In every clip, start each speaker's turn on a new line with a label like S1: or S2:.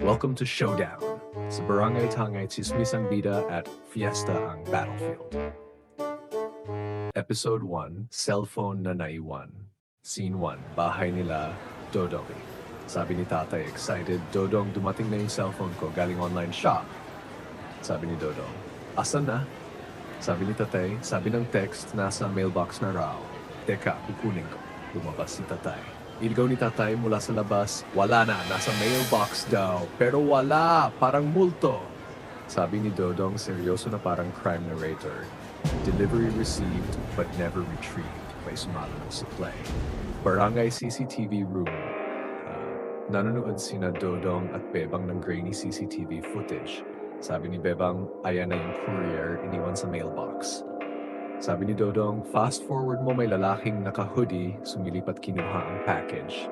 S1: Welcome to Showdown. Sa Barangay Tangay, Chismis ang bida at Fiesta ang battlefield. Episode 1, Cellphone na naiwan. Scene 1, bahay nila, Dodong. Sabi ni tatay, excited, Dodong, dumating na yung cellphone ko galing online shop. Sabi ni Dodong, asan na? Sabi ni tatay, sabi ng text, nasa mailbox na raw. Teka, kukunin ko. Lumabas si tatay. Iligaw ni tatay mula sa labas, wala na, nasa mailbox daw. Pero wala, parang multo. Sabi ni Dodong, seryoso na parang crime narrator. Delivery received but never retrieved. May sumalunod sa play. Barangay CCTV room. Nanonood sina Dodong at Bebang ng grainy CCTV footage. Sabi ni Bebang, ayan na yung courier iniwan sa mailbox. Sabi ni Dodong, fast forward mo may lalaking naka-hoodie, sumilip at kinuha ang package.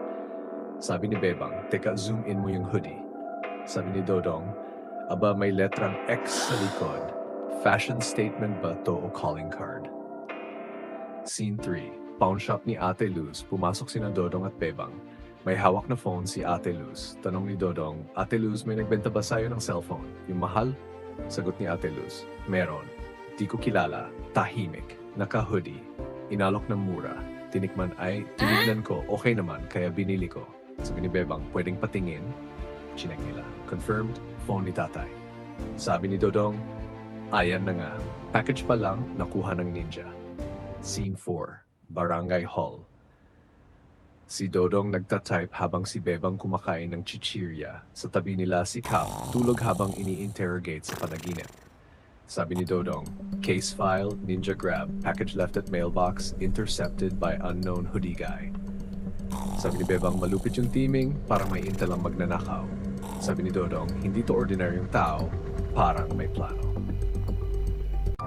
S1: Sabi ni Bebang, teka zoom in mo yung hoodie. Sabi ni Dodong, aba may letrang X sa likod. Fashion statement ba to o calling card? Scene 3, pawn shop ni Ate Luz, pumasok sina Dodong at Bebang. May hawak na phone si Ate Luz. Tanong ni Dodong, Ate Luz, may nagbenta ba sa'yo ng cellphone? Yung mahal? Sagot ni Ate Luz, meron. Di ko kilala, tahimik, naka-hoodie, inalok ng mura, tinikman ay, tinignan ko, okay naman, kaya binili ko. Sabi ni Bebang, pwedeng patingin? Chinek nila. Confirmed, phone ni tatay. Sabi ni Dodong, ayan na nga, package pa lang, nakuha ng ninja. Scene 4, Barangay Hall. Si Dodong nagtatype habang si Bebang kumakain ng chichirya. Sa tabi nila si Cap, tulog habang ini-interrogate sa panaginip. Sabi ni Dodong, case file, ninja grab, package left at mailbox, intercepted by unknown hoodie guy. Sabi ni Bebang, malupit yung teaming, parang may intel ang magnanakaw. Sabi ni Dodong, hindi to ordinaryong tao, parang may plano.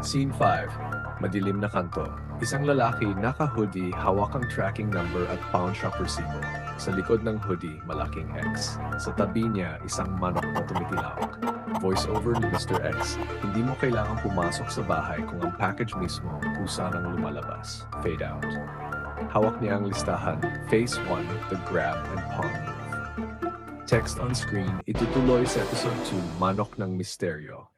S1: Scene 5, madilim na kanto. Isang lalaki, naka-hoodie, hawak ang tracking number at pawn shop resibo. Sa likod ng hoodie, malaking X. Sa tabi niya, isang manok na tumitilawak. Voice over ni Mr. X, hindi mo kailangang pumasok sa bahay kung ang package mismo kusa nang lumalabas. Fade out. Hawak niya ang listahan, Phase 1, the grab and pawn move. Text on screen, itutuloy sa episode 2, Manok ng Misteryo.